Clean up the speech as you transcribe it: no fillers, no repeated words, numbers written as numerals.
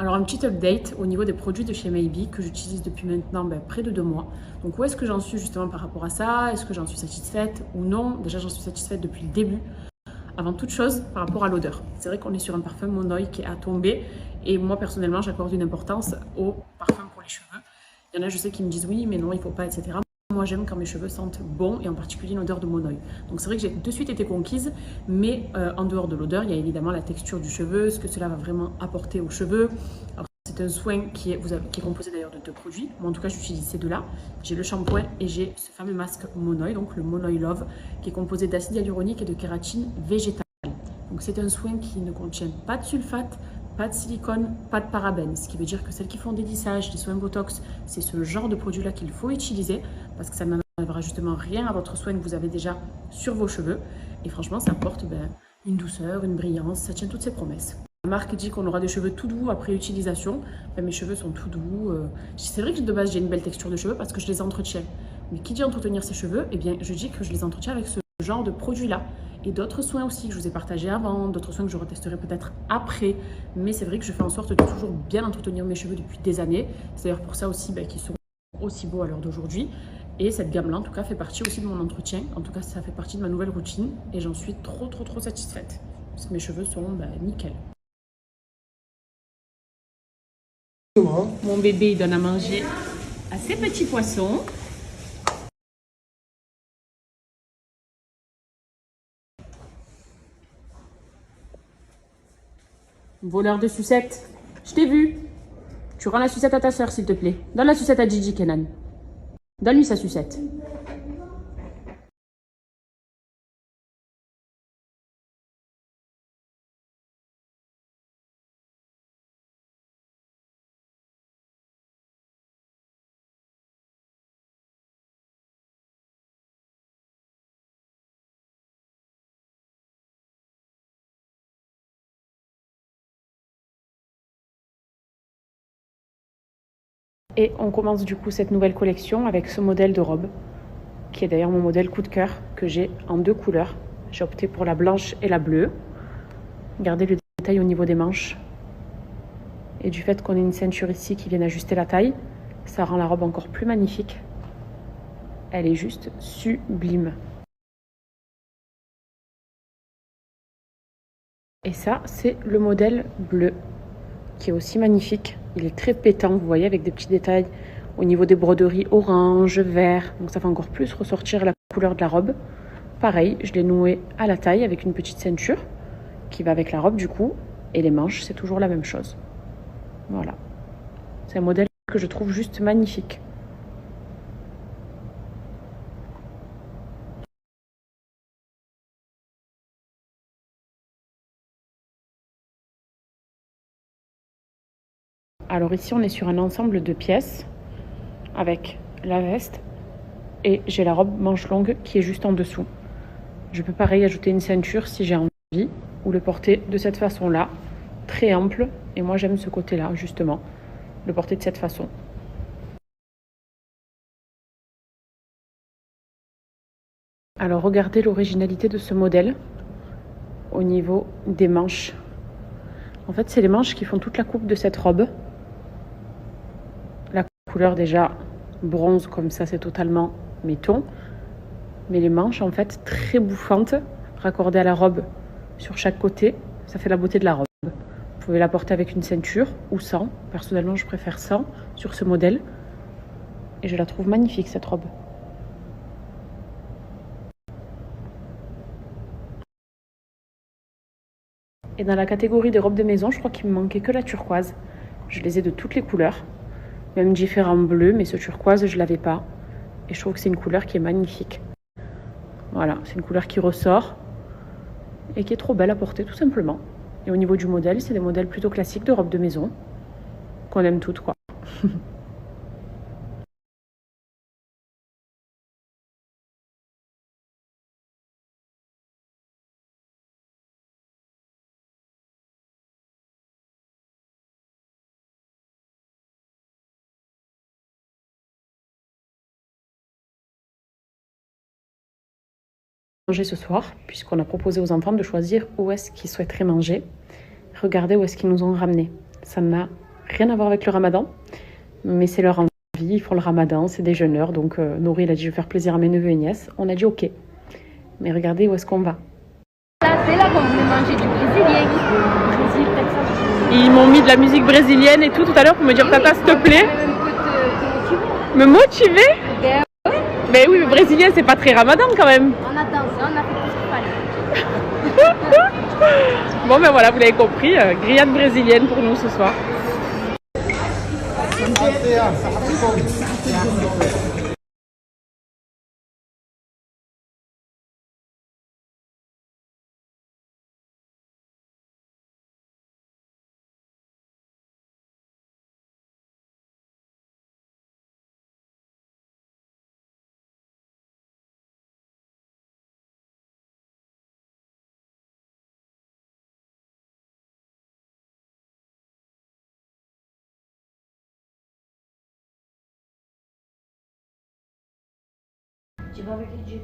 Alors un petit update au niveau des produits de chez Maybe que j'utilise depuis maintenant près de 2 mois. Donc où est-ce que j'en suis justement par rapport à ça? Est-ce que j'en suis satisfaite ou non? Déjà j'en suis satisfaite depuis le début. Avant toute chose, par rapport à l'odeur. C'est vrai qu'on est sur un parfum Monoi qui est à tomber et moi personnellement j'accorde une importance au parfum pour les cheveux. Il y en a je sais qui me disent oui mais non il faut pas etc. Moi j'aime quand mes cheveux sentent bon et en particulier une odeur de Monoi. Donc c'est vrai que j'ai de suite été conquise, mais en dehors de l'odeur, il y a évidemment la texture du cheveu, ce que cela va vraiment apporter aux cheveux. Alors c'est un soin qui est composé d'ailleurs de 2 produits. Moi en tout cas j'utilise ces deux-là. J'ai le shampoing et j'ai ce fameux masque Monoi, donc le Monoi Love, qui est composé d'acide hyaluronique et de kératine végétale. Donc c'est un soin qui ne contient pas de sulfate, pas de silicone, pas de parabènes. Ce qui veut dire que celles qui font des lissages, des soins Botox, c'est ce genre de produit-là qu'il faut utiliser parce que ça n'enlèvera justement rien à votre soin que vous avez déjà sur vos cheveux. Et franchement, ça apporte une douceur, une brillance, ça tient toutes ses promesses. La marque dit qu'on aura des cheveux tout doux après utilisation. Mes cheveux sont tout doux. C'est vrai que de base, j'ai une belle texture de cheveux parce que je les entretiens. Mais qui dit entretenir ses cheveux? Eh bien, je dis que je les entretiens avec ce genre de produit-là. Et d'autres soins aussi que je vous ai partagés avant, d'autres soins que je retesterai peut-être après. Mais c'est vrai que je fais en sorte de toujours bien entretenir mes cheveux depuis des années. C'est d'ailleurs pour ça aussi qu'ils sont aussi beaux à l'heure d'aujourd'hui. Et cette gamme-là, en tout cas, fait partie aussi de mon entretien. En tout cas, ça fait partie de ma nouvelle routine. Et j'en suis trop satisfaite. Parce que mes cheveux sont nickel. Mon bébé, il donne à manger à ses petits poissons. Voleur de sucettes, je t'ai vu. Tu rends la sucette à ta soeur, s'il te plaît. Donne la sucette à Gigi, Kenan. Donne-lui sa sucette. Et on commence du coup cette nouvelle collection avec ce modèle de robe, qui est d'ailleurs mon modèle coup de cœur, que j'ai en 2 couleurs. J'ai opté pour la blanche et la bleue. Regardez le détail au niveau des manches. Et du fait qu'on ait une ceinture ici qui vient ajuster la taille, ça rend la robe encore plus magnifique. Elle est juste sublime. Et ça, c'est le modèle bleu, qui est aussi magnifique. Il est très pétant, vous voyez, avec des petits détails au niveau des broderies orange, vert. Donc ça fait encore plus ressortir la couleur de la robe. Pareil, je l'ai noué à la taille avec une petite ceinture qui va avec la robe du coup. Et les manches, c'est toujours la même chose. Voilà. C'est un modèle que je trouve juste magnifique. Alors ici, on est sur un ensemble de pièces avec la veste et j'ai la robe manche longue qui est juste en dessous. Je peux pareil ajouter une ceinture si j'ai envie ou le porter de cette façon-là, très ample. Et moi, j'aime ce côté-là, justement, le porter de cette façon. Alors, regardez l'originalité de ce modèle au niveau des manches. En fait, c'est les manches qui font toute la coupe de cette robe. La couleur déjà bronze comme ça, c'est totalement mes tons. Mais les manches, en fait, très bouffantes, raccordées à la robe sur chaque côté. Ça fait la beauté de la robe. Vous pouvez la porter avec une ceinture ou sans. Personnellement, je préfère sans sur ce modèle. Et je la trouve magnifique, cette robe. Et dans la catégorie des robes de maison, je crois qu'il me manquait que la turquoise. Je les ai de toutes les couleurs, même différents bleus, mais ce turquoise, je ne l'avais pas. Et je trouve que c'est une couleur qui est magnifique. Voilà, c'est une couleur qui ressort et qui est trop belle à porter, tout simplement. Et au niveau du modèle, c'est des modèles plutôt classiques de robes de maison, qu'on aime toutes, quoi. Manger ce soir, puisqu'on a proposé aux enfants de choisir où est-ce qu'ils souhaiteraient manger. Regardez où est-ce qu'ils nous ont ramené. Ça m'a rien à voir avec le ramadan, mais c'est leur envie, ils font le ramadan, c'est des jeûneurs, donc Nori il a dit je vais faire plaisir à mes neveux et nièces, on a dit ok. Mais regardez où est-ce qu'on va. Là, c'est là qu'on voulait manger du brésilien. Brésil, Texas. Ils m'ont mis de la musique brésilienne et tout à l'heure pour me dire tata s'il te plaît. Me motiver. Ben ouais. Mais oui, mais brésilien c'est pas très ramadan quand même. On a dansé, on a fait tout ce qu'il fallait. Bon ben voilà, vous l'avez compris, grillade brésilienne pour nous ce soir. Tu vas avec les Dieu.